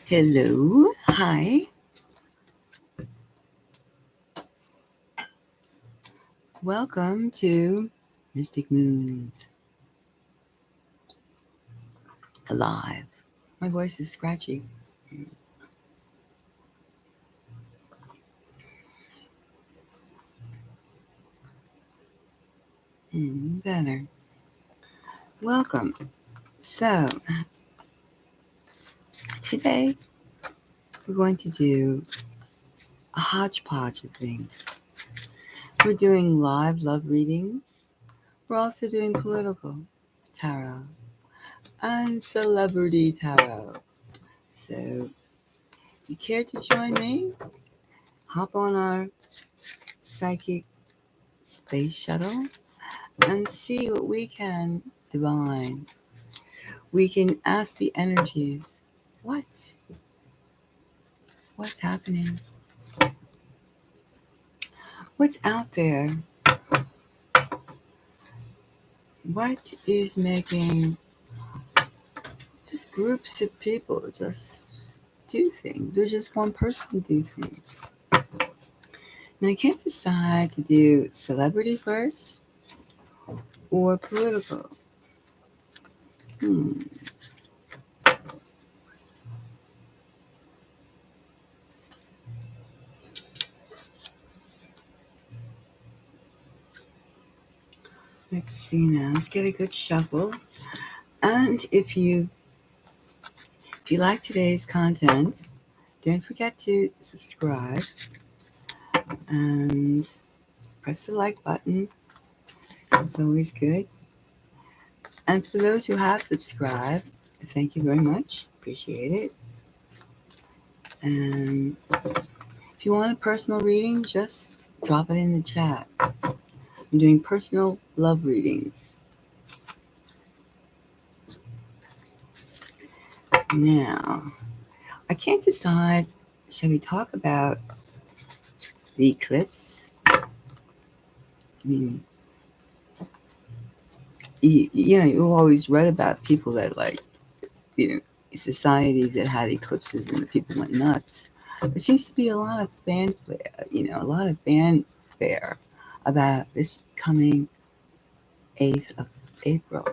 Hello, hi, welcome to Mystic Moons Alive. My voice is scratchy. Better. Welcome. So, today we're going to do a hodgepodge of things. We're doing live love readings. We're also doing political tarot and celebrity tarot. So, you care to join me? Hop on our psychic space shuttle and see what we can divine. We can ask the energies, what's happening? What's out there? What is making just groups of people just do things, or just one person do things? Now I can't decide to do celebrity first or political. Let's see now. Let's get a good shuffle. And if you like today's content, don't forget to subscribe and press the like button. It's always good. And for those who have subscribed, thank you very much. Appreciate it. And if you want a personal reading, just drop it in the chat. I'm doing personal love readings. Now, I can't decide, shall we talk about the eclipse? You know, you've always read about people that, like, societies that had eclipses and the people went nuts. There seems to be a lot of fanfare, a lot of fanfare about this coming 8th of April.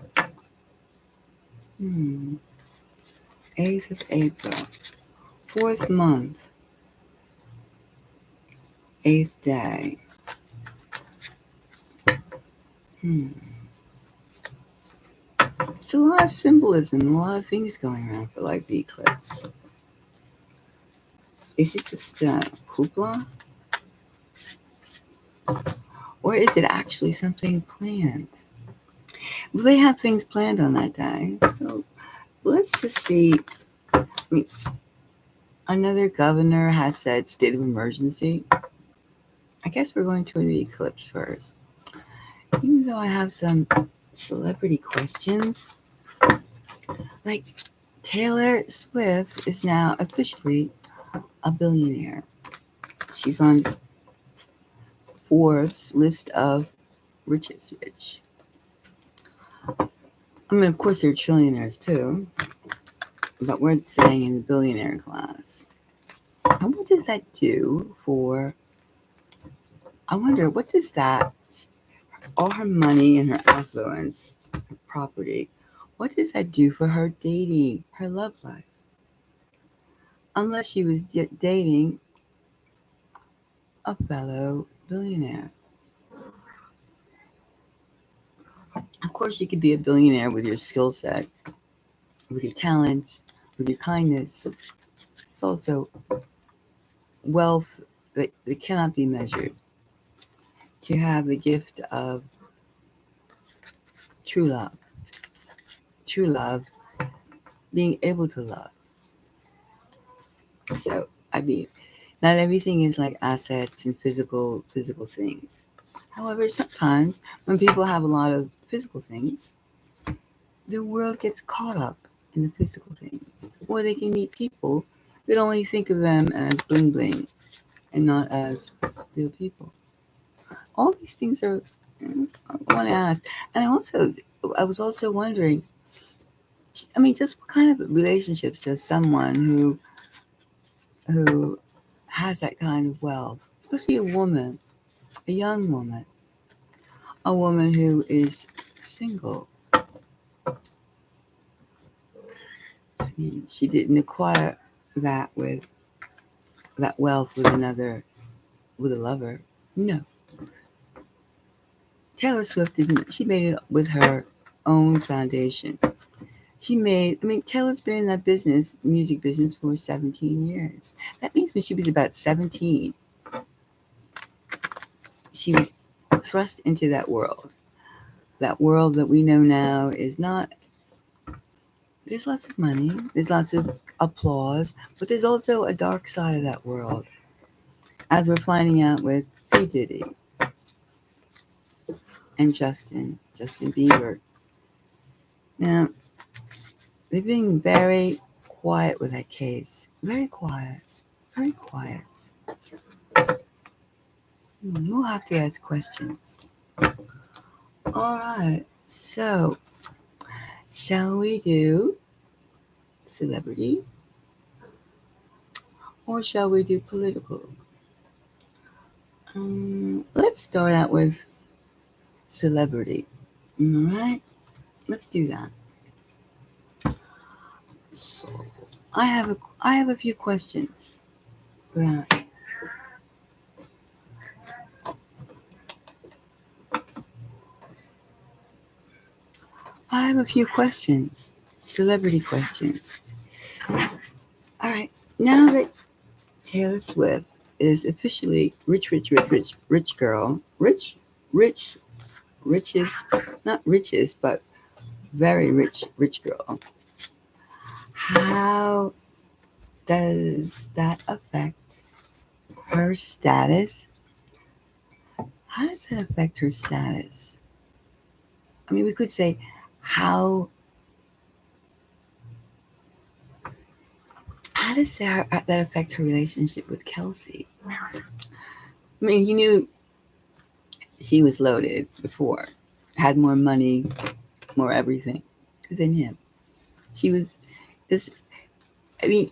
8th of April, 4th month, 8th day. It's a lot of symbolism, a lot of things going around for like the eclipse. Is it just hoopla? Or is it actually something planned? Well, they have things planned on that day. So let's just see. Another governor has said state of emergency. I guess we're going to the eclipse first. Even though I have some celebrity questions, like Taylor Swift is now officially a billionaire. She's on Forbes' list of richest rich. I mean, of course, they're trillionaires too, but we're staying in the billionaire class. And what does that do for? I wonder, what does that? All her money and her affluence, her property, what does that do for her dating, her love life? Unless she was dating a fellow billionaire. Of course, you could be a billionaire with your skill set, with your talents, with your kindness. It's also wealth that cannot be measured. To have the gift of true love. True love, being able to love. So, I mean, not everything is like assets and physical things. However, sometimes when people have a lot of physical things, the world gets caught up in the physical things. Or they can meet people that only think of them as bling bling and not as real people. All these things are, I want to ask. And I was also wondering, I mean, just what kind of relationships does someone who has that kind of wealth, especially a woman, a young woman, a woman who is single. I mean, she didn't acquire that with that wealth with with a lover. No. Taylor Swift didn't. She made it with her own foundation. I mean, Taylor's been in that business, music business, for 17 years. That means when she was about 17, she was thrust into that world. That world that we know now is not, there's lots of money, there's lots of applause, but there's also a dark side of that world, as we're finding out with P. Diddy and Justin Bieber. Now, they're being very quiet with that case. Very quiet. Very quiet. We'll have to ask questions. All right. So, shall we do celebrity or shall we do political? Let's start out with celebrity. All right. Let's do that. So, I have a few questions. Right. I have a few questions. Celebrity questions. All right. Now that Taylor Swift is officially rich girl, richest, not richest, but very rich girl. How does that affect her status? How does that affect her status? I mean, we could say, how does that affect her relationship with Kelsey? I mean, he knew she was loaded before, had more money, more everything than him. She was this, I mean,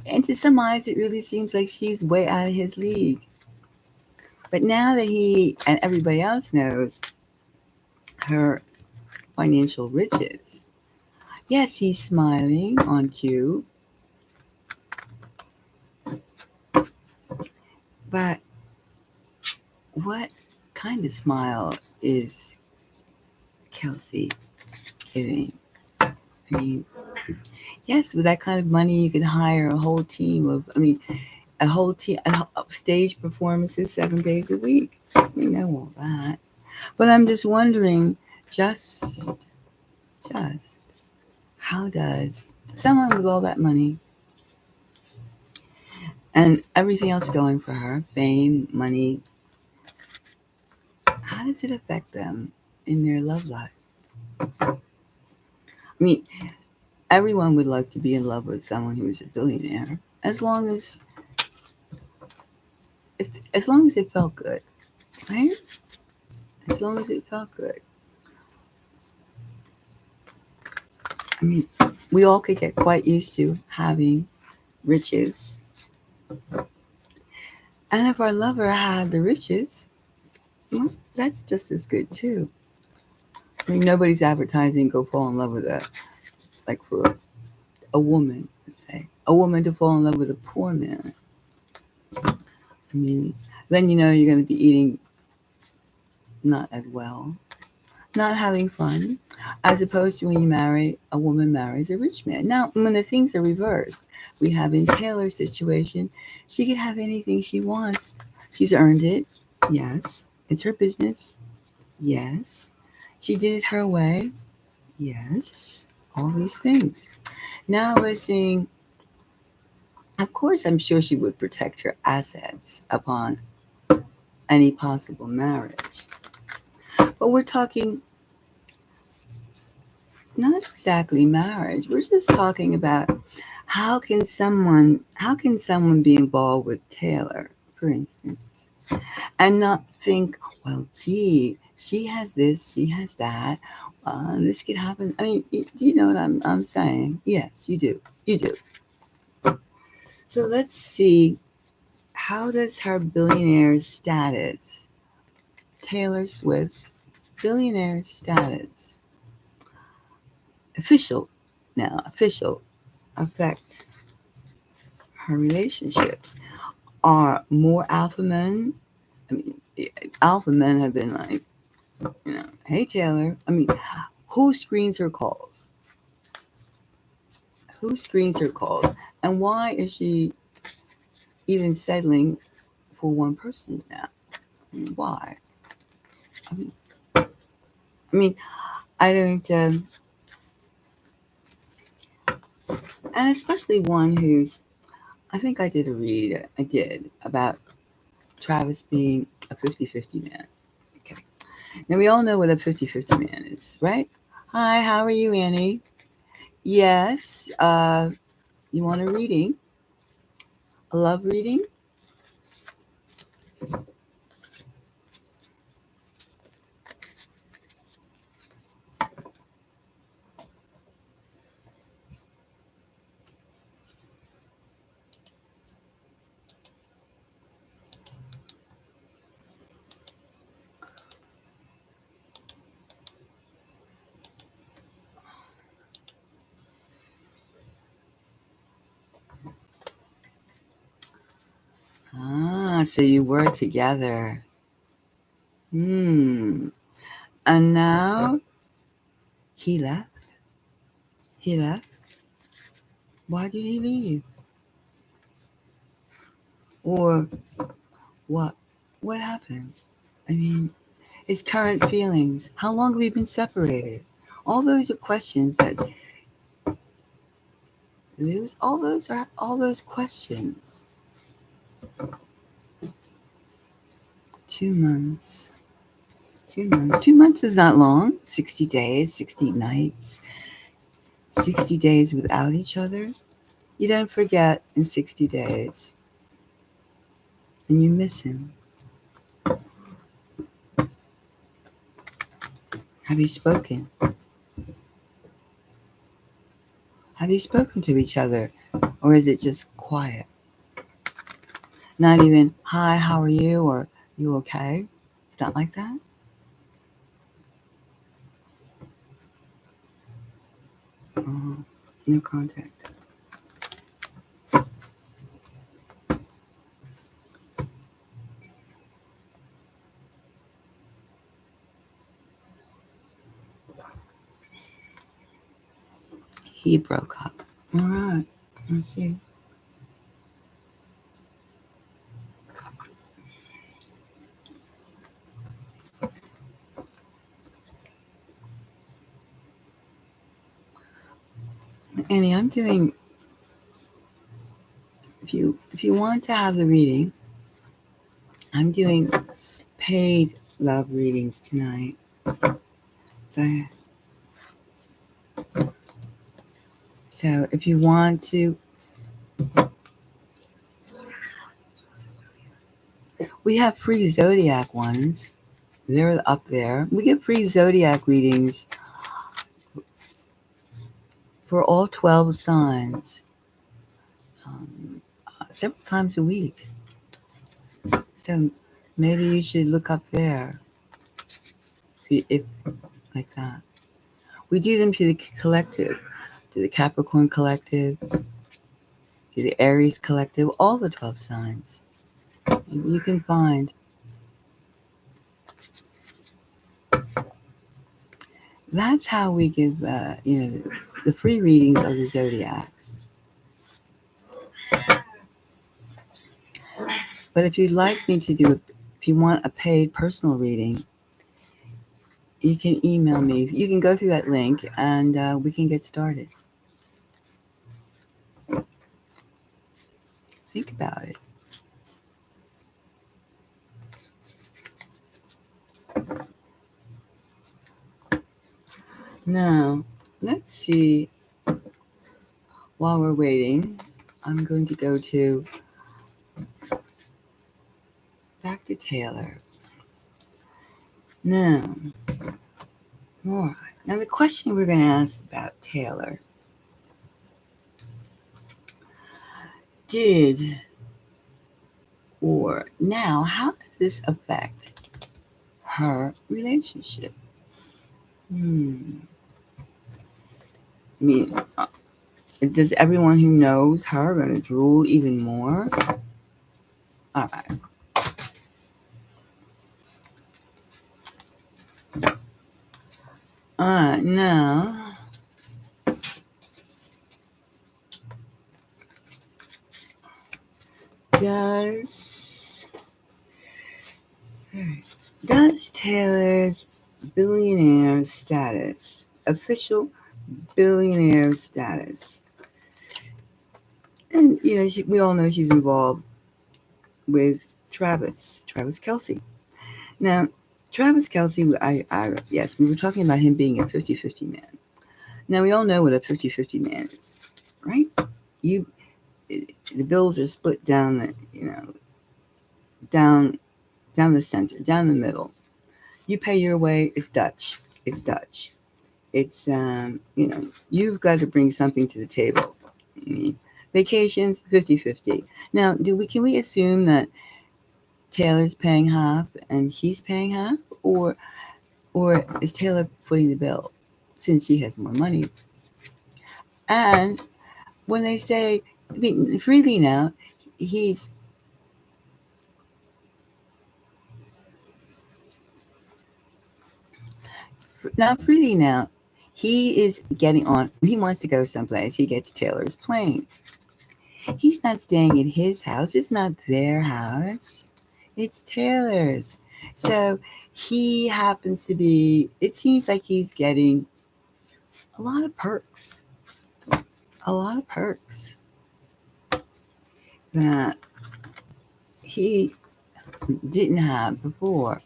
and to some eyes, it really seems like she's way out of his league. But now that he and everybody else knows her financial riches, yes, he's smiling on cue, but what kind of smile is Kelsey giving? I mean, yes, with that kind of money, you could hire a whole team of, a whole team of stage performances 7 days a week. We know all that. But I'm just wondering, just how does someone with all that money and everything else going for her, fame, money, how does it affect them in their love life? I mean, everyone would love to be in love with someone who is a billionaire, as long as it felt good, right? As long as it felt good. I mean, we all could get quite used to having riches. And if our lover had the riches, well, that's just as good too. I mean, nobody's advertising go fall in love with for a woman, let's say. A woman to fall in love with a poor man. I mean, then you know you're going to be eating not as well, not having fun, as opposed to when a woman marries a rich man. Now, when the things are reversed, we have in Taylor's situation, she could have anything she wants. She's earned it. Yes. It's her business. Yes. She did it her way. Yes, all these things. Now we're seeing, of course, I'm sure she would protect her assets upon any possible marriage. But we're talking not exactly marriage. We're just talking about how can someone be involved with Taylor, for instance, and not think, well, gee, she has this, she has that. This could happen. I mean, do you know what I'm saying? Yes, you do. You do. So let's see. How does her billionaire status, Taylor Swift's billionaire status, official official, affect her relationships? Are more alpha men? I mean, alpha men have been like, hey Taylor. I mean, who screens her calls? Who screens her calls? And why is she even settling for one person now? I mean, why? I mean, I mean, I don't, and especially one who's, I think I did a read, I did, about Travis being a 50-50 man. Okay. Now we all know what a 50-50 man is, right? Hi, how are you, Annie? Yes, you want a reading? A love reading? Ah, so you were together. Hmm. And now he left. He left. Why did he leave? Or what? What happened? I mean, his current feelings. How long have we been separated? All those are questions that all those questions. 2 months. 2 months. 2 months is not long. 60 days, 60 nights, 60 days without each other. You don't forget in 60 days. And you miss him. Have you spoken? Have you spoken to each other? Or is it just quiet? Not even, hi, how are you? Or you okay? It's not like that? No contact. He broke up. All right. Let's see. Annie, I'm doing, if you want to have the reading, I'm doing paid love readings tonight. So if you want to, we have free Zodiac ones. They're up there. We get free Zodiac readings for all 12 signs, several times a week. So maybe you should look up there, if like that. We do them to the collective, to the Capricorn collective, to the Aries collective, all the 12 signs. You can find. That's how we give, the free readings of the zodiacs. But if you'd like me to do, if you want a paid personal reading, you can email me. You can go through that link and we can get started. Think about it. Now, let's see. While we're waiting, I'm going to go back to Taylor. Now, all right. Now, the question we're going to ask about Taylor. How does this affect her relationship? I mean, does everyone who knows her going to drool even more? All right. All right, now, does Taylor's billionaire status, official billionaire status, and we all know she's involved with Travis Kelce. Now, Travis Kelce, yes, we were talking about him being a 50-50 man. Now, we all know what a 50-50 man is, right? The bills are split down down the center, down the middle. You pay your way, it's Dutch. It's Dutch. It's, you've got to bring something to the table. Vacations, 50-50. Now, can we assume that Taylor's paying half and he's paying half? Or is Taylor footing the bill since she has more money? And when they say, freely now, he's freely now, he is getting on. He wants to go someplace. He gets Taylor's plane. He's not staying at his house. It's not their house. It's Taylor's. So he happens to be, it seems like he's getting a lot of perks. A lot of perks that he didn't have before.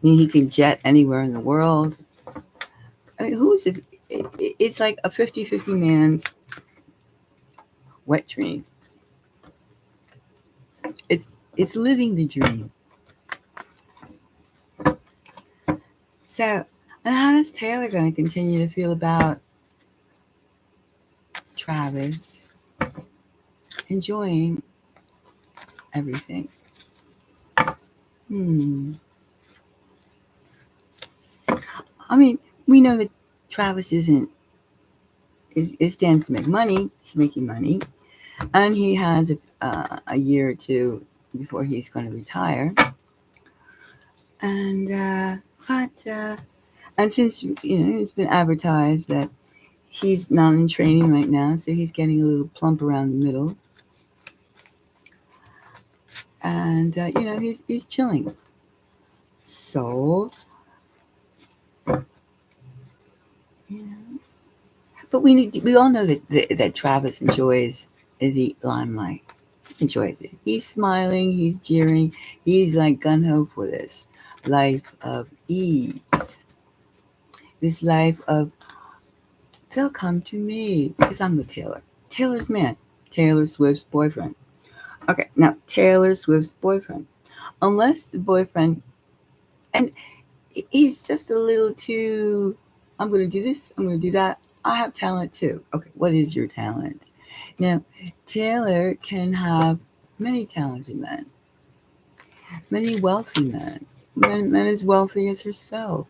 He can jet anywhere in the world. It's like a 50-50 man's wet dream. It's living the dream. So, and how is Taylor going to continue to feel about Travis enjoying everything? I mean, we know that Travis it stands to make money. He's making money, and he has a year or two before he's going to retire. And and since it's been advertised that he's not in training right now, so he's getting a little plump around the middle, and he's chilling. So but we all know that Travis enjoys the limelight. He enjoys it. He's smiling. He's jeering. He's like gung-ho for this life of ease. This life of, they'll come to me because I'm with Taylor. Taylor's man. Taylor Swift's boyfriend. Okay, now Taylor Swift's boyfriend. Unless the boyfriend, and he's just a little too, I'm going to do this, I'm going to do that. I have talent too. Okay, what is your talent? Now, Taylor can have many talented men, many wealthy men as wealthy as herself,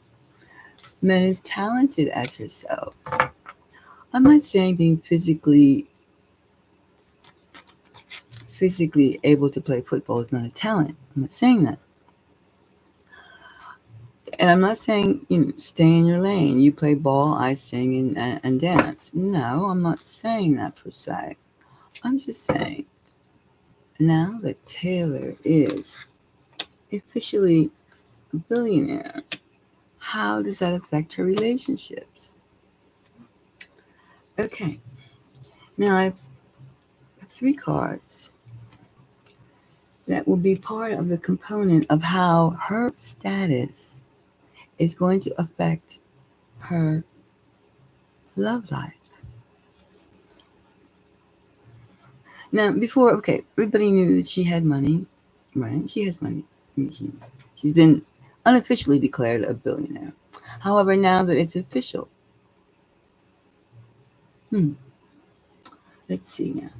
men as talented as herself. I'm not saying being physically able to play football is not a talent. I'm not saying that. And I'm not saying, stay in your lane. You play ball, I sing and dance. No, I'm not saying that per se. I'm just saying, now that Taylor is officially a billionaire. How does that affect her relationships? Okay, now I have 3 cards that will be part of the component of how her status is going to affect her love life. Now, before, okay, everybody knew that she had money, right? She has money. I mean, she's been unofficially declared a billionaire. However, now that it's official, let's see now.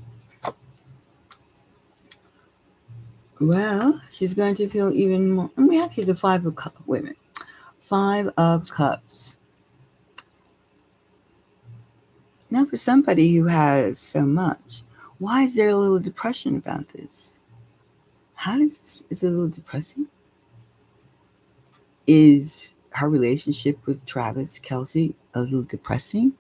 Well, she's going to feel even more. And we have here the 5 of Cups. Wait a minute. 5 of Cups. Now, for somebody who has so much, why is there a little depression about this? How does this, is it a little depressing? Is her relationship with Travis Kelce a little depressing?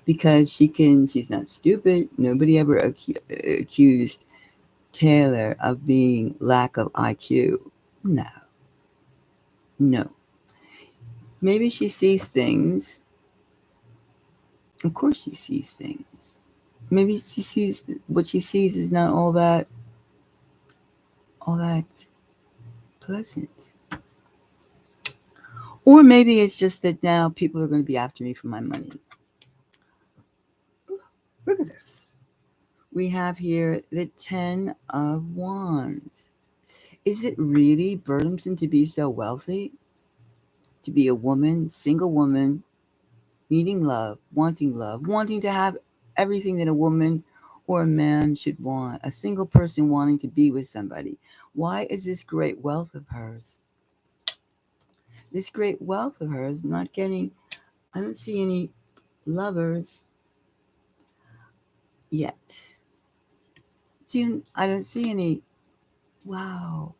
Because she's not stupid. Nobody ever accused Taylor of being lack of IQ. No. Maybe she sees things. Of course she sees things. Maybe she sees what she sees is not all that pleasant. Or maybe it's just that now people are going to be after me for my money. Look at this. We have here the 10 of Wands. Is it really burdensome to be so wealthy? To be a woman, single woman, needing love, wanting to have everything that a woman or a man should want, a single person wanting to be with somebody. Why is this great wealth of hers? This great wealth of hers not getting, I don't see any lovers yet. See, I don't see any, wow,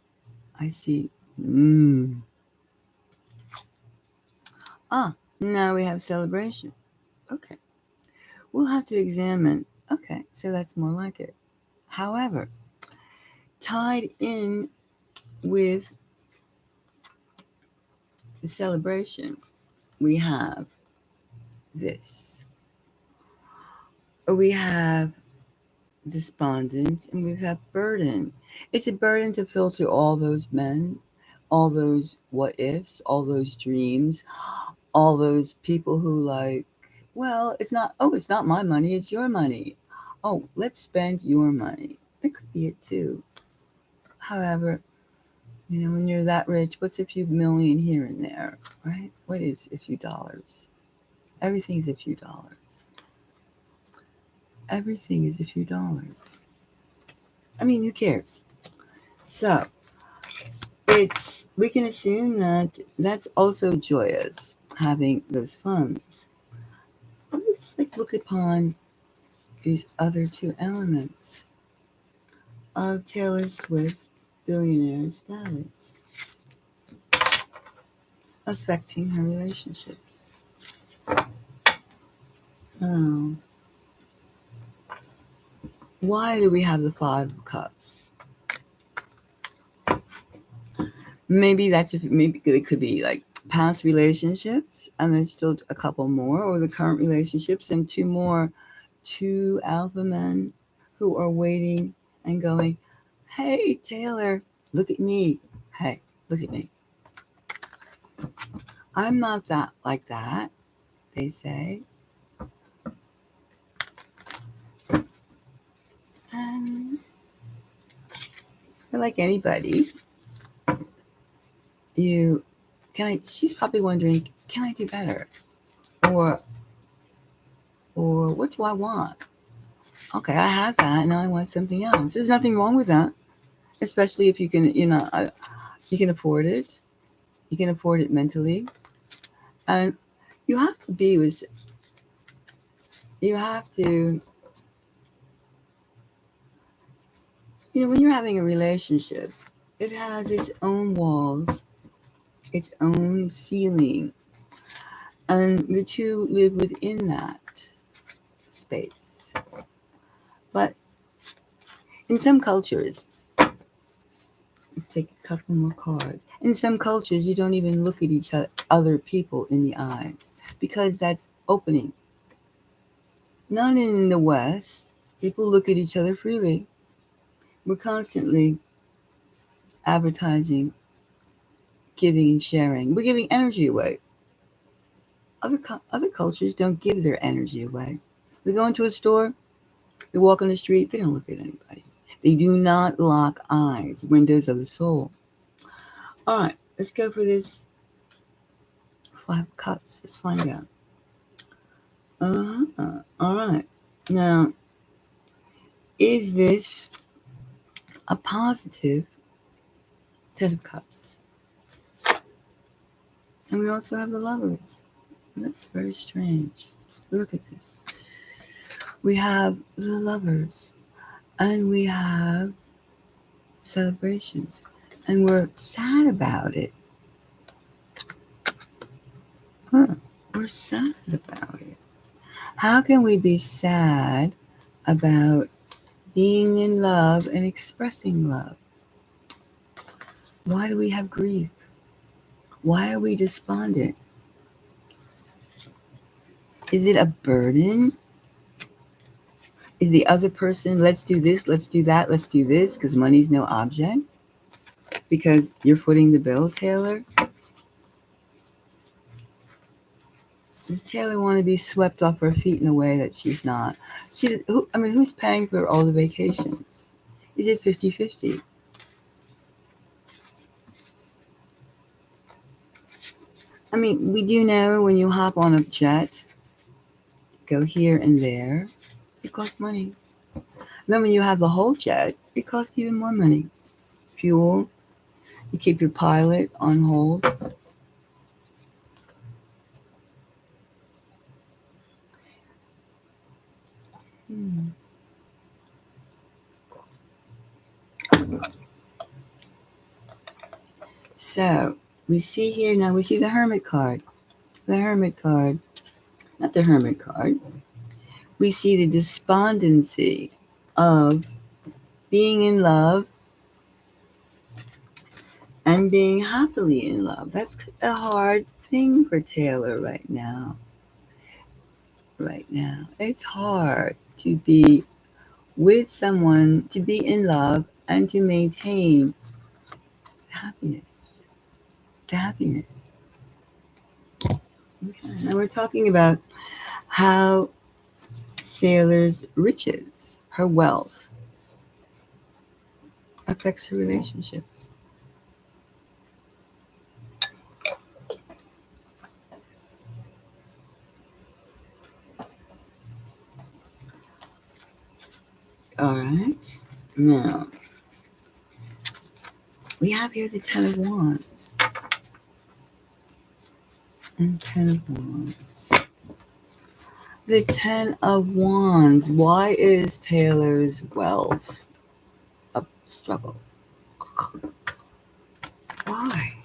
I see, now we have celebration. Okay. We'll have to examine. Okay, so that's more like it. However, tied in with the celebration, we have this. We have despondent and we have burden. It's a burden to filter all those men, all those what ifs, all those dreams, all those people who well, it's not my money, it's your money. Oh, let's spend your money. That could be it too. However, when you're that rich, what's a few million here and there, right? What is a few dollars? Everything's a few dollars. Everything is a few dollars. I mean, who cares? So, we can assume that that's also joyous, having those funds. But let's look upon these other 2 elements of Taylor Swift's billionaire status affecting her relationships. Oh. Why do we have the 5 of Cups? Maybe it could be like past relationships, and there's still a couple more, or the current relationships, and 2 alpha men who are waiting and going, hey, Taylor, look at me. Hey, look at me. I'm not that like that, they say. And like anybody, she's probably wondering, can I do better? Or what do I want? Okay, I have that, now I want something else. There's nothing wrong with that, especially if you can, you can afford it. You can afford it mentally. And you have to, when you're having a relationship, it has its own walls, its own ceiling, and the 2 live within that space. But in some cultures, take a couple more cards. In some cultures, you don't even look at each other people in the eyes because that's opening. Not in the West. People look at each other freely. We're constantly advertising, giving and sharing. We're giving energy away. Other cultures don't give their energy away. We go into a store, they walk on the street, they don't look at anybody. They do not lock eyes, windows of the soul. All right, let's go for this 5 cups. Let's find out. All right. Now, is this a positive 10 of cups? And we also have the lovers. That's very strange. Look at this. We have the lovers and we have celebrations and we're sad about it. We're sad about it. How can we be sad about being in love and expressing love? Why do we have grief? Why are we despondent? Is it a burden? Is the other person, let's do this, let's do that, let's do this, because money's no object? Because you're footing the bill, Taylor? Does Taylor want to be swept off her feet in a way that she's not? Who's paying for all the vacations? Is it 50-50? We do know when you hop on a jet, go here and there, it costs money. Then when you have the whole jet, it costs even more money. Fuel, you keep your pilot on hold. So, we see here, now we see the Hermit card. The Hermit card, not the Hermit card. We see the despondency of being in love and being happily in love. That's a hard thing for Taylor right now. It's hard to be with someone, to be in love, and to maintain happiness. The happiness. Okay. Now we're talking about how Sailor's riches, her wealth, affects her relationships. All right. Now, we have here the 10 of Wands. And 10 of Wands. The 10 of Wands. Why is Taylor's wealth a struggle? Why?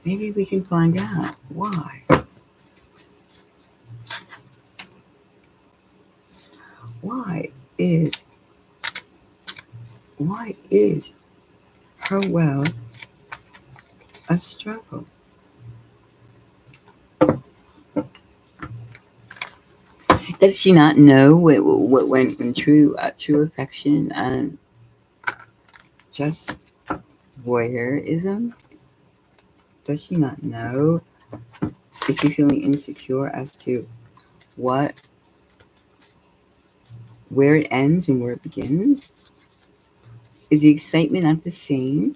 Maybe we can find out why. Why is her wealth a struggle? Does she not know when true affection and just voyeurism? Does she not know? Is she feeling insecure as to where it ends and where it begins? Is the excitement not the same?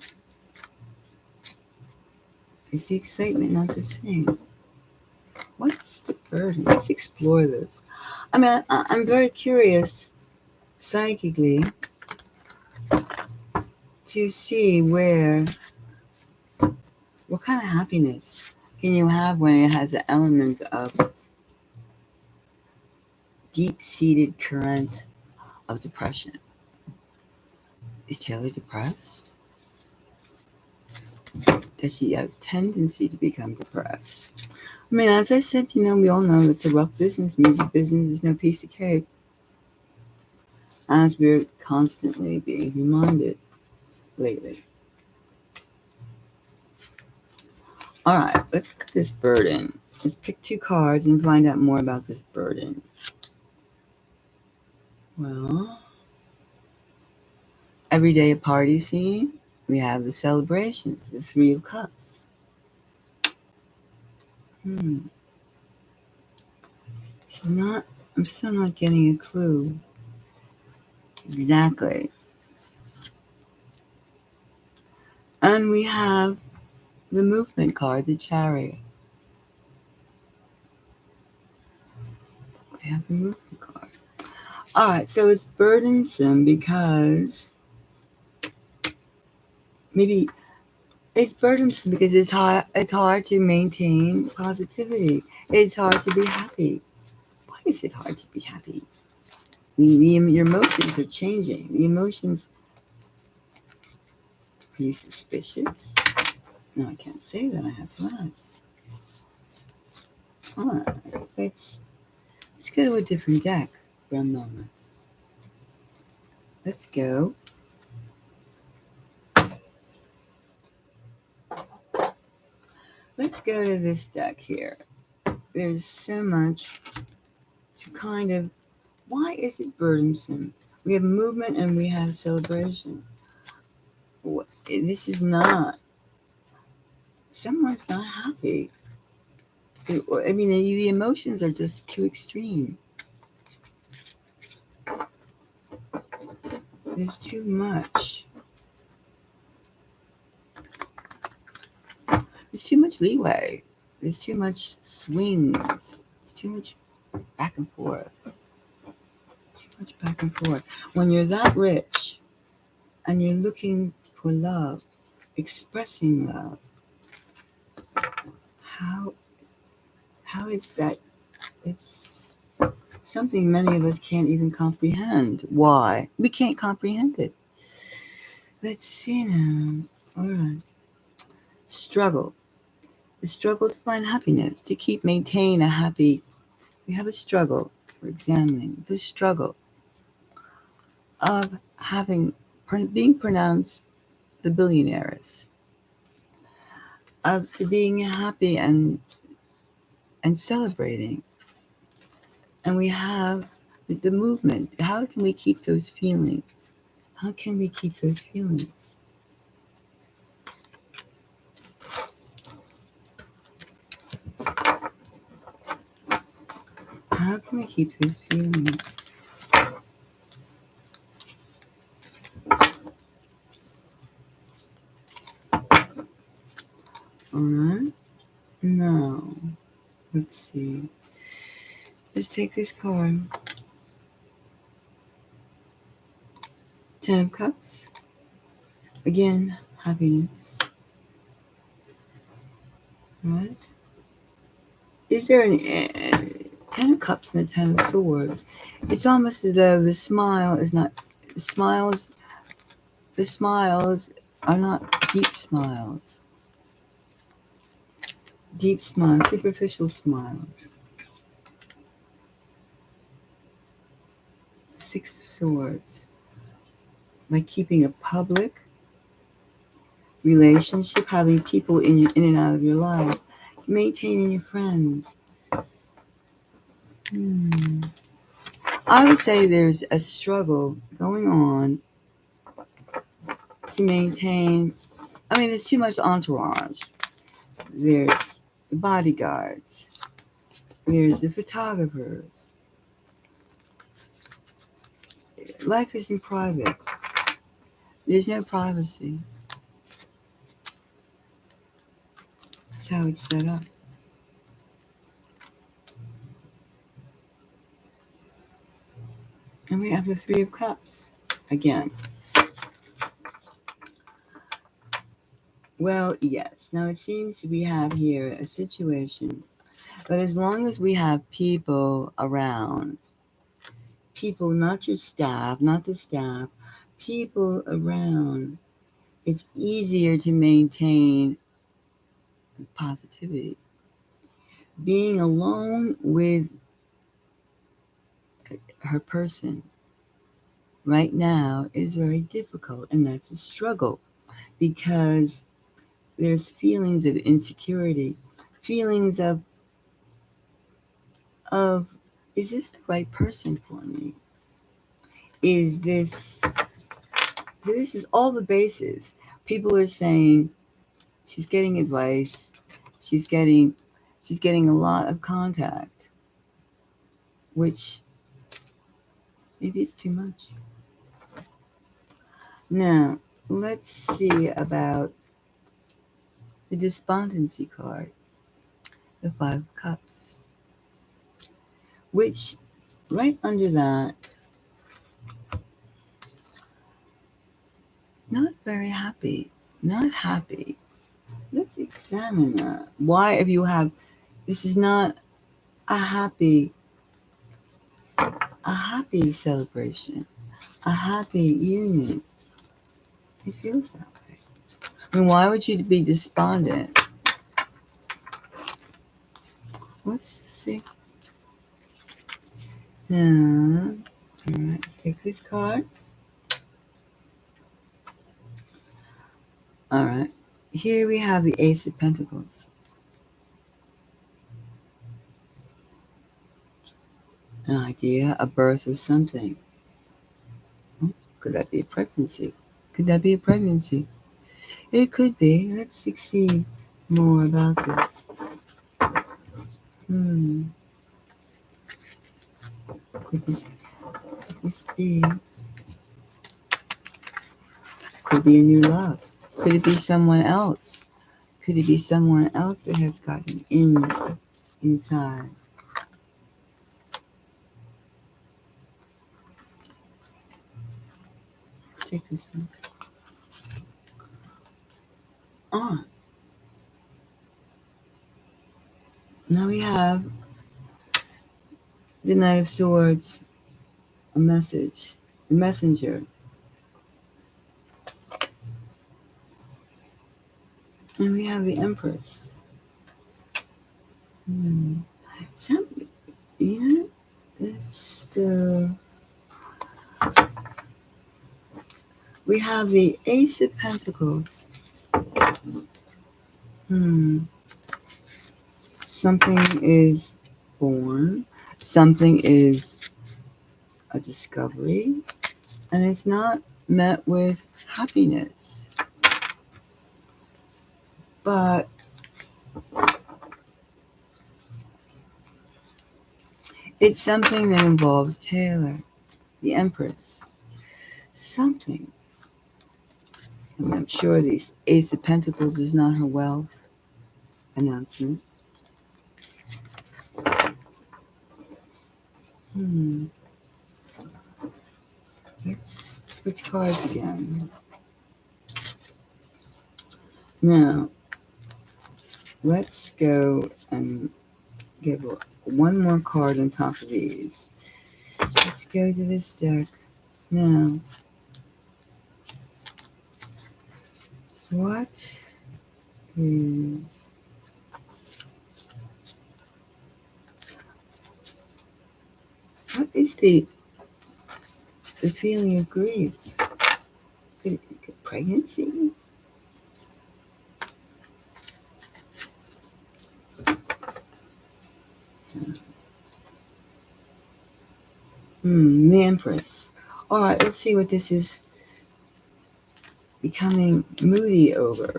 What's the burden? Let's explore this. I'm very curious psychically to see what kind of happiness can you have when it has an element of deep-seated current of depression. Is Taylor depressed? Does she have a tendency to become depressed? As I said, we all know it's a rough business. Music business is no piece of cake. As we're constantly being reminded. lately. All right, let's look at this burden. Let's pick 2 cards and find out more about this burden. Well, every day a party scene. We have the celebrations, the 3 of Cups. This is not, I'm still not getting a clue. Exactly. And we have the movement card, the Chariot. We have the movement card. All right, so it's burdensome because maybe it's burdensome because it's hard to maintain positivity. It's hard to be happy. Why is it hard to be happy? Your emotions are changing. The emotions, are you suspicious? No, I can't say that. I have glass. All right, let's go to a different deck for a moment. Let's go. Let's go to this deck here. There's so much to kind of, why is it burdensome? We have movement and we have celebration. This is not, someone's not happy. I mean, the emotions are just too extreme. There's too much. There's too much leeway. There's too much swings. It's too much back and forth. Too much back and forth. When you're that rich and you're looking for love, expressing love, how is that? It's something many of us can't even comprehend. Why? We can't comprehend it. Let's see now. All right. Struggle. The struggle to find happiness, to maintain a happy. We have a struggle. We're examining the struggle of being pronounced the billionaires, of being happy and celebrating. And we have the movement. How can we keep those feelings? How can we keep those feelings? How can we keep those feelings? All right. Now, let's see. Let's take this card. 10 of Cups. Again, happiness. Right? Is there an 10 of Cups and the 10 of Swords? It's almost as though the smile is not smiles. The smiles are not deep smiles. Deep smiles, superficial smiles. 6 of Swords. By keeping a public relationship, having people in and out of your life, maintaining your friends. I would say there's a struggle going on to maintain. I mean, there's too much entourage. There's the bodyguards. There's the photographers. Life isn't private. There's no privacy. That's how it's set up. And we have the 3 of Cups again. Well, yes. Now it seems we have here a situation, but as long as we have people around, people, not your staff, not the staff, people around, it's easier to maintain positivity. Being alone with her person right now is very difficult, and that's a struggle. because there's feelings of insecurity, feelings of is this the right person for me? Is this, so this is all the bases. People are saying she's getting advice, she's getting a lot of contact, which maybe it's too much. Now, let's see about the despondency card, the Five of Cups, which right under that, not very happy, not happy. Let's examine that. Why, if you have, this is not a happy celebration, a happy union. It feels that way. I mean, why would you be despondent? Let's see. Now, all right, let's take this card. All right, here we have the Ace of Pentacles. An idea, a birth of something. Could that be a pregnancy? Could that be a pregnancy? It could be. Let's see more about this. Could this be? Could be a new love. Could it be someone else? Could it be someone else that has gotten inside? Check this one. Now we have the Knight of Swords, a message, the messenger. And we have the Empress. It's we have the Ace of Pentacles. Something is born. Something is a discovery. And it's not met with happiness. But it's something that involves Taylor, the Empress. Something. And I'm sure the Ace of Pentacles is not her wealth announcement. Let's switch cards again. Now, let's go and give one more card on top of these. Let's go to this deck. Now, what is the feeling of grief? Pregnancy? The Empress. All right, let's see what this is becoming moody over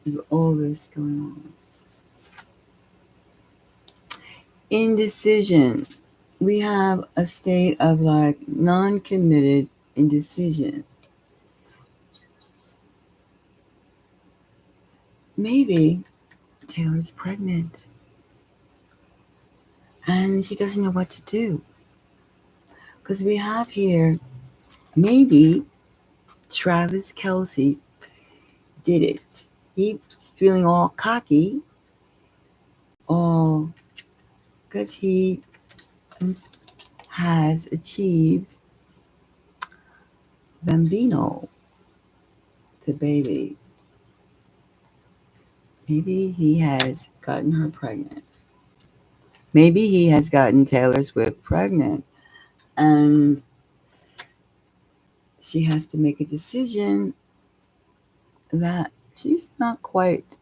with all this going on. Indecision. We have a state of like non-committed indecision. Maybe Taylor's pregnant and she doesn't know what to do. Because we have here, maybe Travis Kelce did it. He's feeling all cocky, all because he has achieved Bambino, the baby. Maybe he has gotten her pregnant. Maybe he has gotten Taylor Swift pregnant. And she has to make a decision that she's not quite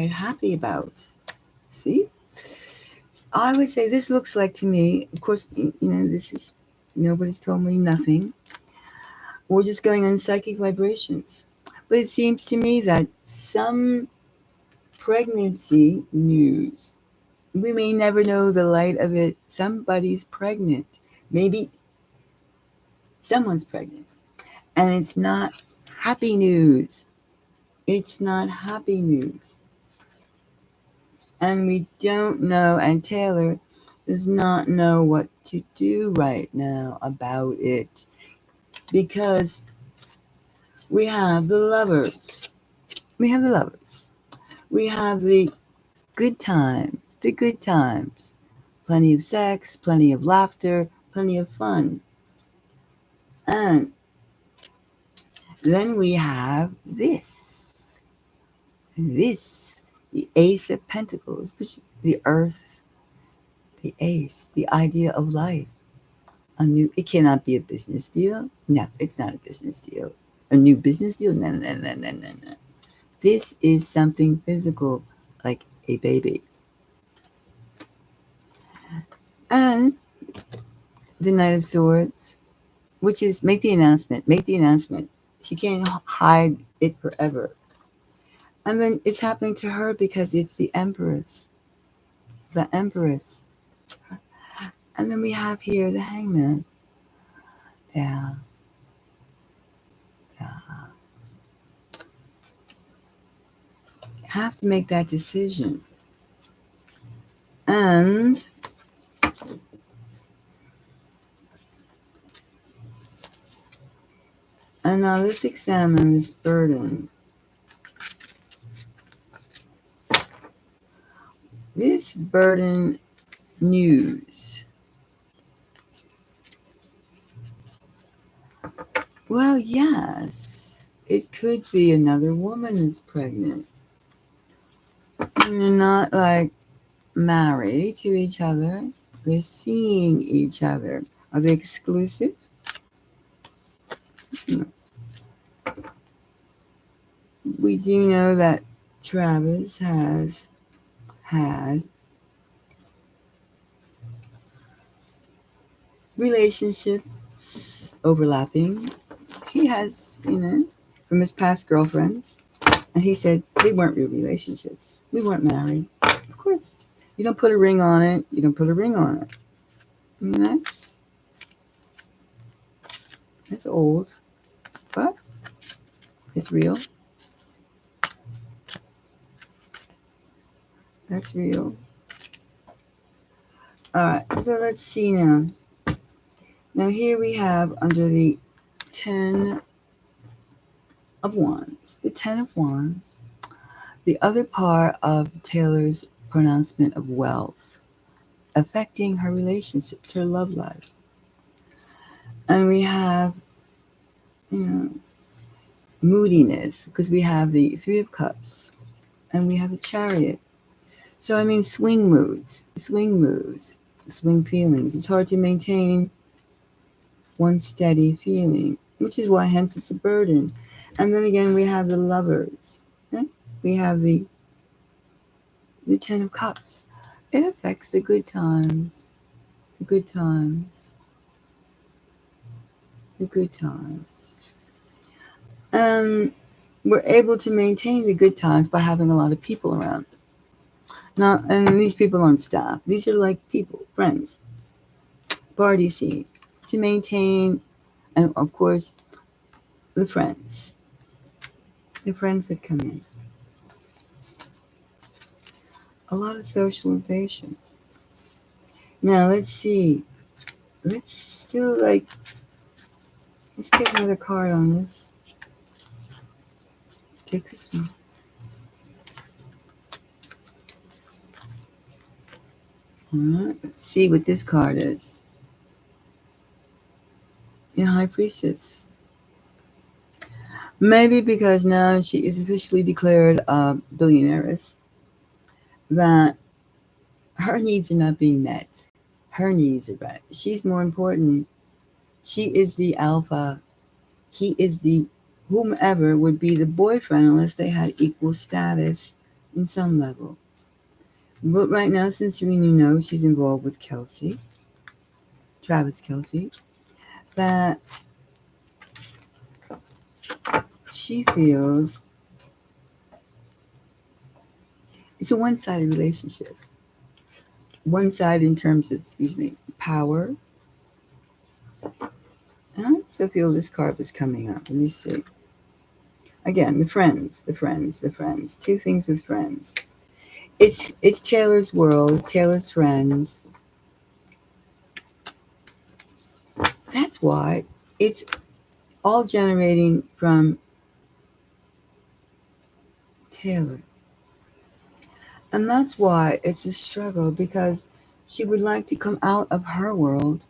happy about. See? I would say this looks like to me, of course, this is, nobody's told me nothing. We're just going on psychic vibrations. But it seems to me that some pregnancy news, we may never know the light of it. Somebody's pregnant. Maybe someone's pregnant. And it's not happy news. It's not happy news. And we don't know, and Taylor does not know what to do right now about it. Because we have the lovers. We have the lovers. We have the good times. The good times. Plenty of sex, plenty of laughter, plenty of fun. And then we have this, the Ace of Pentacles, which the Earth, the Ace, the idea of life. It cannot be a business deal. No, it's not a business deal. A new business deal? No. This is something physical, like a baby. And the Knight of Swords, which is make the announcement. She can't hide it forever. And then it's happening to her because it's the Empress. The Empress. And then we have here the Hangman. Yeah. Have to make that decision. And now let's examine this burden. This burden news. Well, yes, it could be another woman that's pregnant. And they're not like married to each other. They're seeing each other. Are they exclusive? No. We do know that Travis has had relationships overlapping. He has, from his past girlfriends. And he said they weren't real relationships. We weren't married. Of course. You don't put a ring on it. I mean, that's old. But it's real. That's real. All right. So let's see now. Now here we have under the 10 of Wands. The 10 of Wands. The other part of Taylor's pronouncement of wealth affecting her relationships, her love life. And we have, moodiness, because we have the 3 of Cups and we have the Chariot. So, I mean, swing moods, swing feelings. It's hard to maintain one steady feeling, which is why hence it's a burden. And then again, we have the Lovers. Yeah? We have the 10 of Cups. It affects the good times. The good times. And we're able to maintain the good times by having a lot of people around. Now, and these people aren't staff. These are like people, friends. Party scene. To maintain, and of course, the friends. The friends that come in. A lot of socialization. Now, let's see. Let's get another card on this. Let's take this one. All right, let's see what this card is. The High Priestess. Maybe because now she is officially declared a billionaire, that her needs are not being met. Her needs are met. She's more important. She is the alpha. He is the whomever would be the boyfriend unless they had equal status in some level. But right now, since we know she's involved with Kelsey, Travis Kelsey, that she feels it's a one-sided relationship. One side in terms of, power. And I also feel this card was coming up. Let me see. Again, the friends, the friends, the friends. Two things with friends. It's Taylor's world, Taylor's friends. That's why it's all generating from Taylor. And that's why it's a struggle, because she would like to come out of her world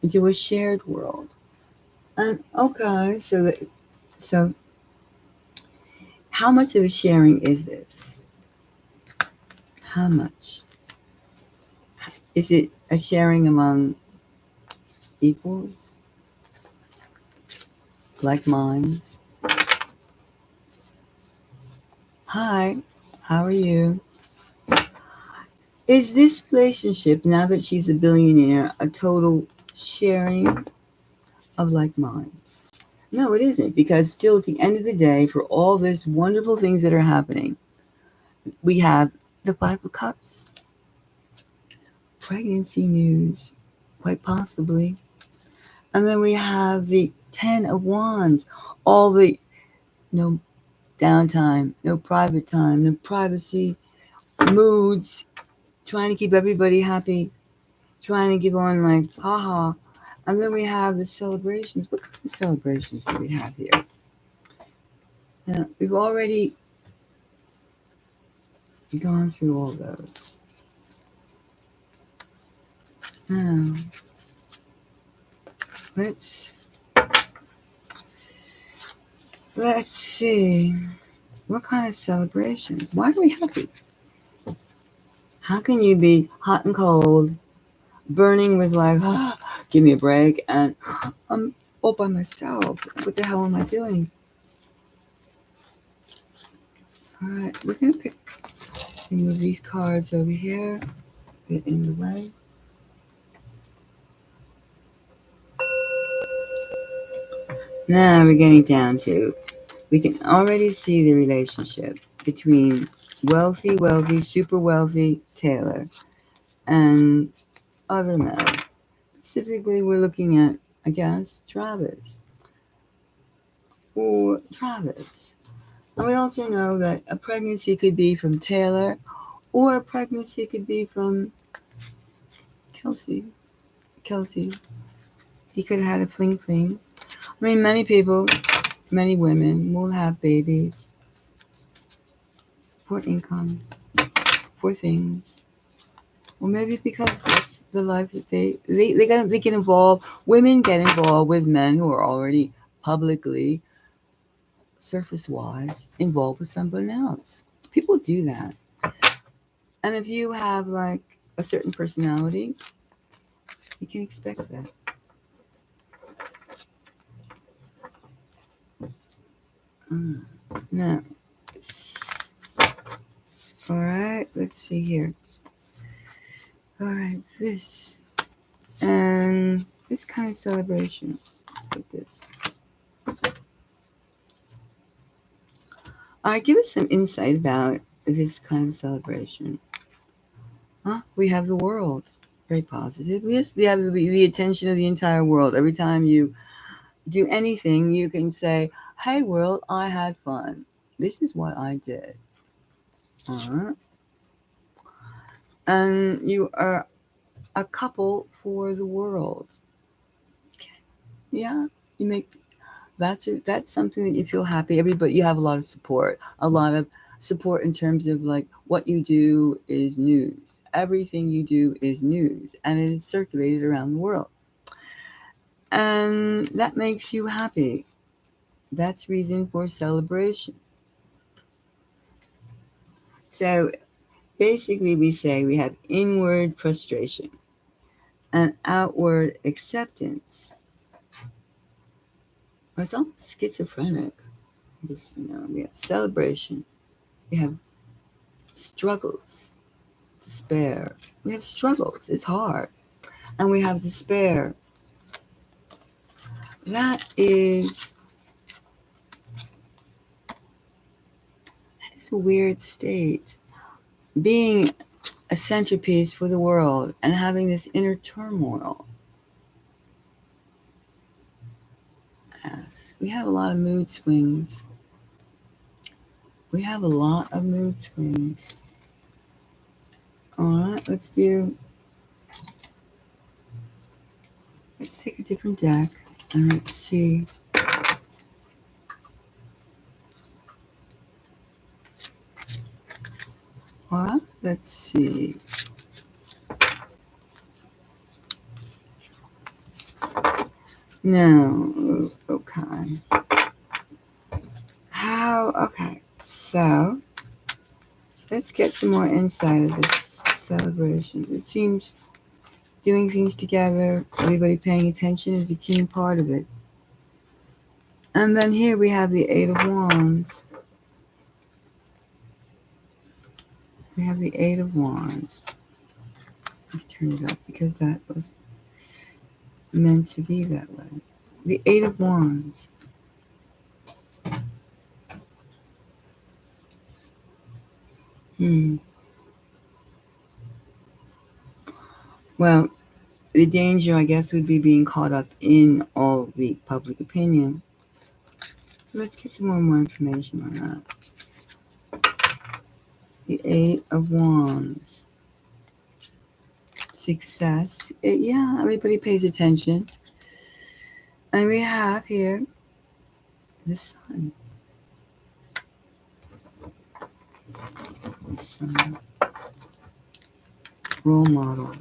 into a shared world. And okay, so how much of a sharing is this? How much? Is it a sharing among equals? Like minds? Hi, how are you? Is this relationship, now that she's a billionaire, a total sharing of like minds? No, it isn't, because still at the end of the day, for all this wonderful things that are happening, we have the Five of Cups, pregnancy news, quite possibly. And then we have the Ten of Wands, all the no downtime, no private time, no privacy, moods, trying to keep everybody happy, trying to give on like, haha. And then we have the celebrations. What kind of celebrations do we have here? Now, we've already gone through all those. Now, let's see. What kind of celebrations? Why are we happy? How can you be hot and cold, burning with like, give me a break, and I'm all by myself? What the hell am I doing? All right, we're gonna move these cards over here. Get in the way. Now we're getting down to, we can already see the relationship between wealthy, super wealthy Taylor and other men. Specifically, we're looking at, I guess, Travis. Or Travis. And we also know that a pregnancy could be from Taylor, or a pregnancy could be from Kelsey. He could have had a fling fling. I mean, many people, many women will have babies for income, for things. Or maybe because that's the life that they get involved. Women get involved with men who are already publicly, surface-wise, involved with someone else. People do that. And if you have like a certain personality, you can expect that. Now, all right, let's see here. All right, this and this kind of celebration. Let's put this. All right, give us some insight about this kind of celebration. We have the world. Very positive. Yes, we have the attention of the entire world. Every time you do anything, you can say, hey, world, I had fun. This is what I did. Uh-huh. And you are a couple for the world. Okay. Yeah, you make that's something that you feel happy. Everybody, you have a lot of support. A lot of support in terms of like what you do is news. Everything you do is news, and it is circulated around the world. And that makes you happy. That's reason for celebration. So basically, we say we have inward frustration and outward acceptance. It's almost schizophrenic. Because, we have celebration, we have struggles, despair. We have struggles. It's hard. And we have despair. That is a weird state. Being a centerpiece for the world and having this inner turmoil. Yes, we have a lot of mood swings. All right, let's take a different deck and let's see. All right, let's see. No, okay. Okay, so let's get some more insight of this celebration. It seems doing things together, everybody paying attention is the key part of it. And then here we have the Eight of Wands. Let's turn it up because that was meant to be that way. The Eight of Wands. Well, the danger, I guess, would be being caught up in all the public opinion. Let's get some more information on that. The Eight of Wands. Success. Everybody pays attention. And we have here the Sun. Role model.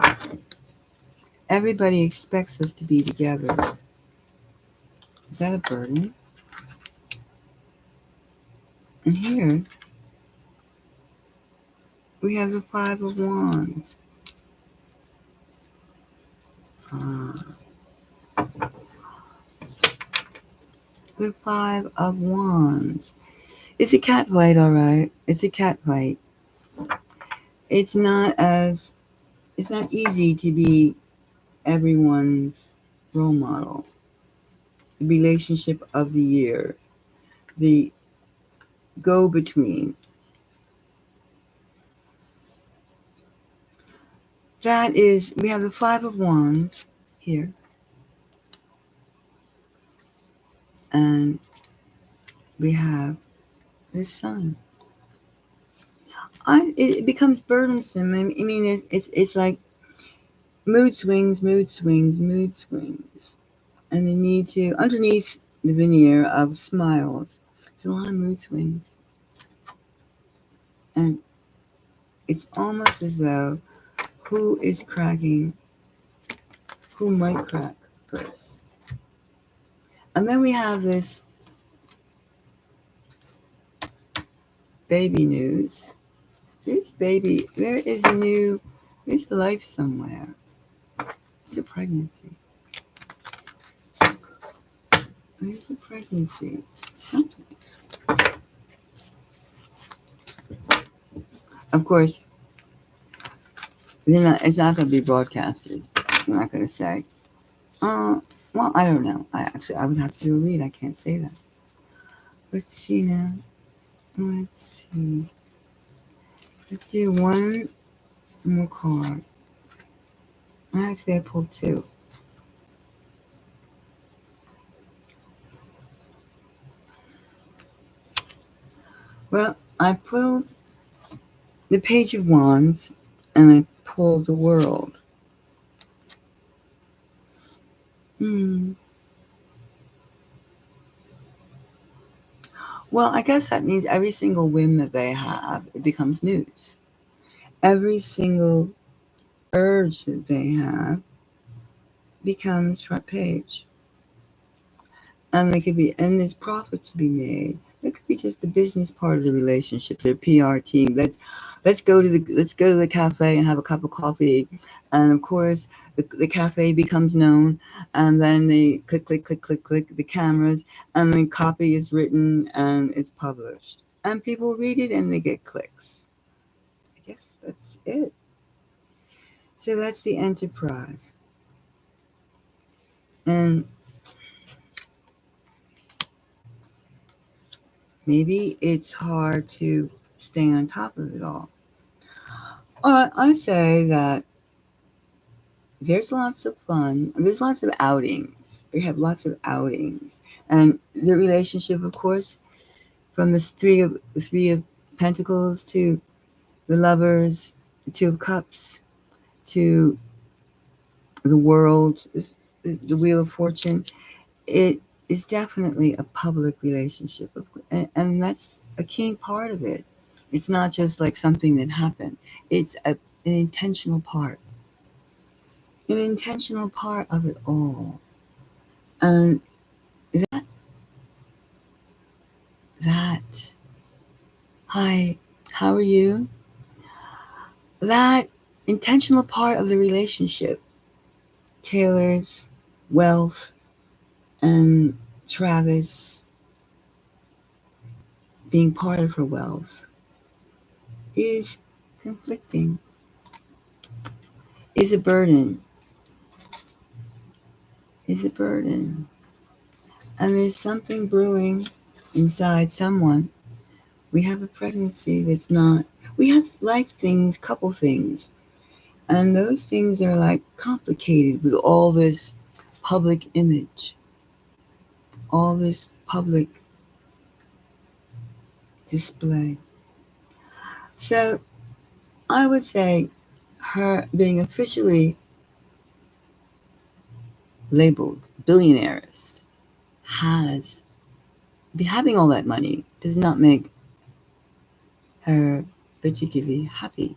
Everybody expects us to be together. Is that a burden? And here we have the Five of Wands. The Five of Wands. It's a cat fight, all right. It's a cat fight. It's not easy to be everyone's role model. The relationship of the year. The go-between. We have the Five of Wands here. And we have the Sun. It becomes burdensome. I mean, it's like mood swings. And the need to, underneath the veneer of smiles, there's a lot of mood swings. And it's almost as though who might crack first. And then we have this baby news. There's life somewhere. There's a pregnancy. Something. Of course, it's not going to be broadcasted. I'm not going to say, well, I don't know. I would have to do a read. I can't say that. Let's see now. Let's see. Let's do one more card. Actually, I pulled two. Well, I pulled the Page of Wands and I pulled the World. Well, I guess that means every single whim that they have, it becomes news. Every single urge that they have becomes front page. And there's profit to be made. It could be just the business part of the relationship, their PR team. Let's go to the cafe and have a cup of coffee. And of course, the cafe becomes known, and then they click, click, click, click, click the cameras, and the copy is written and it's published. And people read it and they get clicks. I guess that's it. So that's the enterprise. And maybe it's hard to stay on top of it all. I say that there's lots of fun. There's lots of outings. We have lots of outings, and the relationship, of course, from the three of Pentacles to the Lovers, the Two of Cups to the World, the Wheel of Fortune. It is definitely a public relationship, and that's a key part of it. It's not just like something that happened. It's an intentional part. An intentional part of it all. And that, hi, how are you? That intentional part of the relationship, Taylor's wealth and Travis being part of her wealth, is conflicting, is a burden, is a burden. And there's something brewing inside someone. We have a pregnancy that's not, we have life things, couple things. And those things are like complicated with all this public image, all this public display. So I would say her being officially labeled billionaires has, having all that money does not make her particularly happy.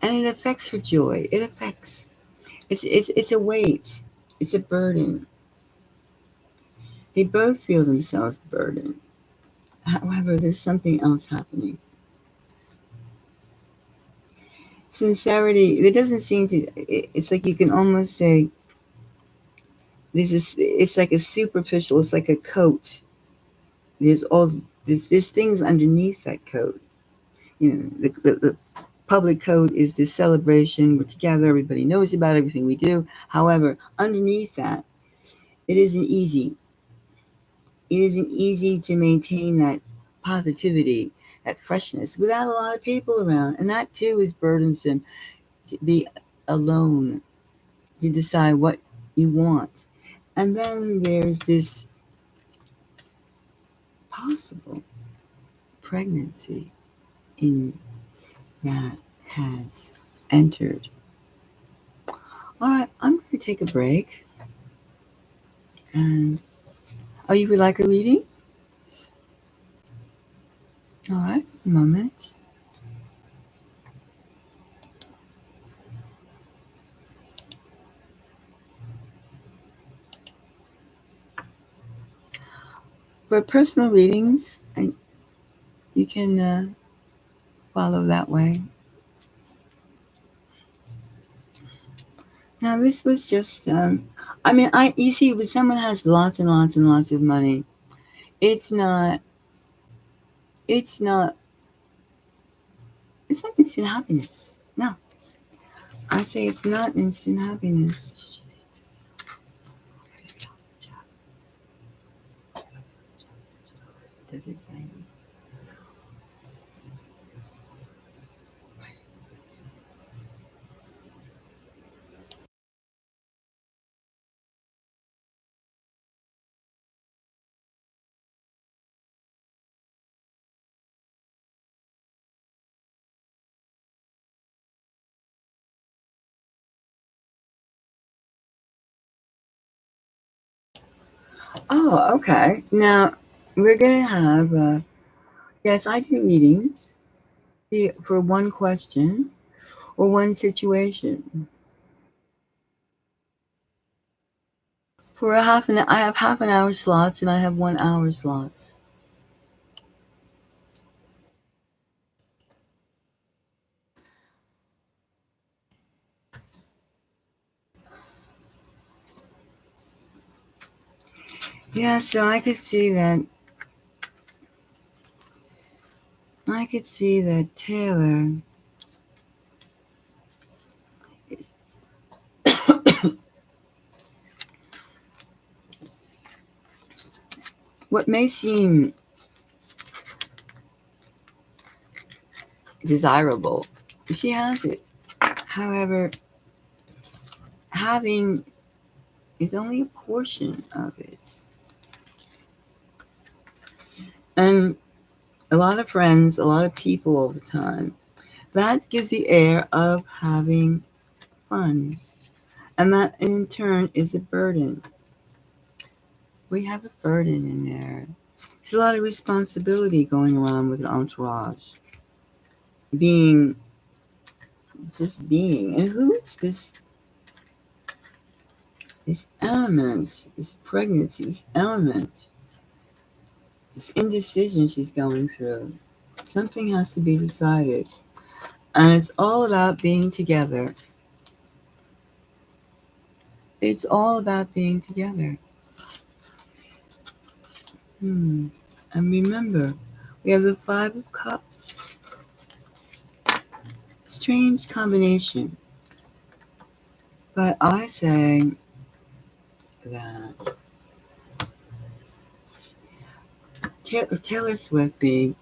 And it affects her joy. It affects, it's a weight, it's a burden. They both feel themselves burdened. However, there's something else happening. Sincerity, there doesn't seem to, it's like you can almost say, this is, it's like a superficial, it's like a coat. There's all, there's things underneath that coat. You know, the public code is this celebration. We're together. Everybody knows about everything we do. However, underneath that, it isn't easy. It isn't easy to maintain that positivity, that freshness without a lot of people around. And that too is burdensome, to be alone, to decide what you want. And then there's this possible pregnancy in that has entered. All right, I'm going to take a break. And oh, you would like a reading? All right, a moment. For personal readings, you can follow that way. Now, this was just, I mean, you see, when someone has lots and lots and lots of money, it's not, it's not, it's not instant happiness. No, I say it's not instant happiness. Does it say? Oh, okay. Now, we're going to have, yes, I do readings for one question or one situation. For I have half an hour slots and I have 1 hour slots. Yeah, so I could see that. I could see that Taylor is what may seem desirable. She has it. However, having is only a portion of it. And a lot of friends, a lot of people all the time. That gives the air of having fun. And that in turn is a burden. We have a burden in there. There's a lot of responsibility going around with an entourage. Being, just being. And who's this element, this pregnancy, this element, this indecision she's going through? Something has to be decided. And it's all about being together. It's all about being together. And remember, we have the Five of Cups. Strange combination. But I say that Taylor Swift being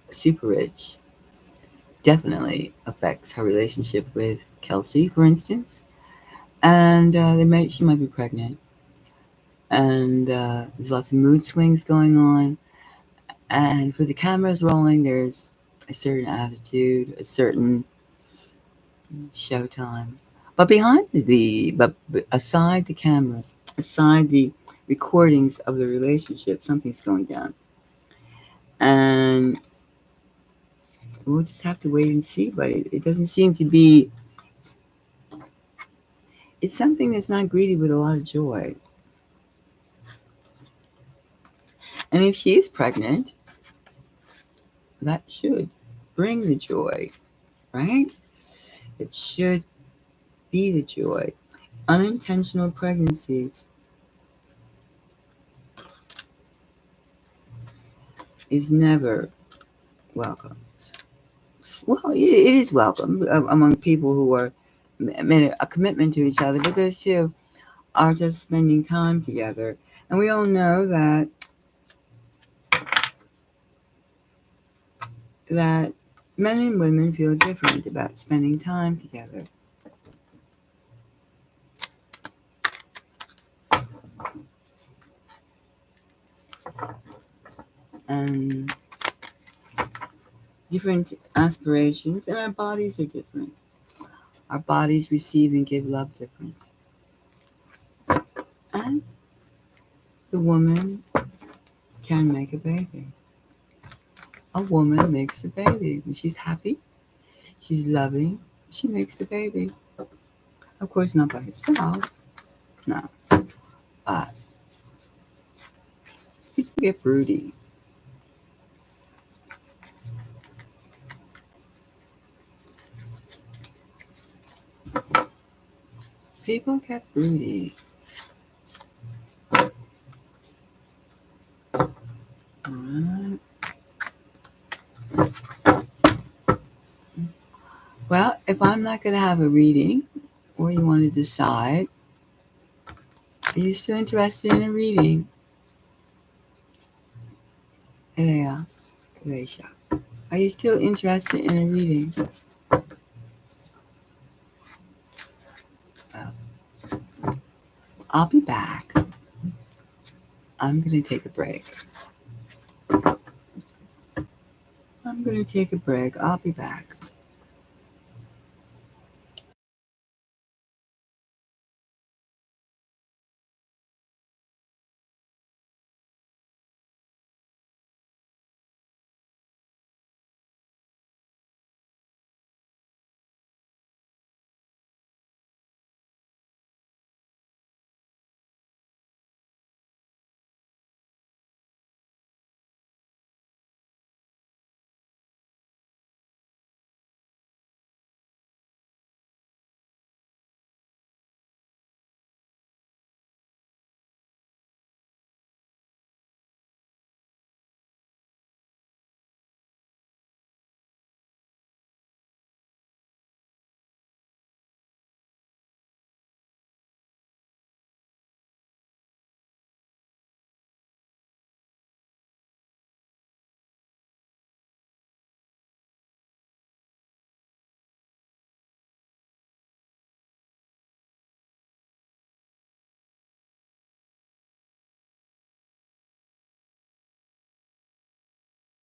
super rich definitely affects her relationship with Kelsey, for instance. And she might be pregnant. And there's lots of mood swings going on. And for the cameras rolling, there's a certain attitude, a certain showtime. But aside the cameras, aside the recordings of the relationship, something's going down. And we'll just have to wait and see. But it doesn't seem to be, it's something that's not greeted with a lot of joy. And if she is pregnant, that should bring the joy, right? It should be the joy. Unintentional pregnancies is never welcome. Well, it is welcome among people who are made a commitment to each other, but those two are just spending time together. And we all know that men and women feel different about spending time together. And different aspirations, and our bodies are different. Our bodies receive and give love different. And the woman can make a baby. A woman makes a baby. When she's happy, she's loving, she makes the baby. Of course, not by herself. No. But people get broody. People get broody. Alright. Well, if I'm not going to have a reading, or you want to decide, are you still interested in a reading? Yeah. Are you still interested in a reading? Well, I'll be back. I'm going to take a break. I'll be back.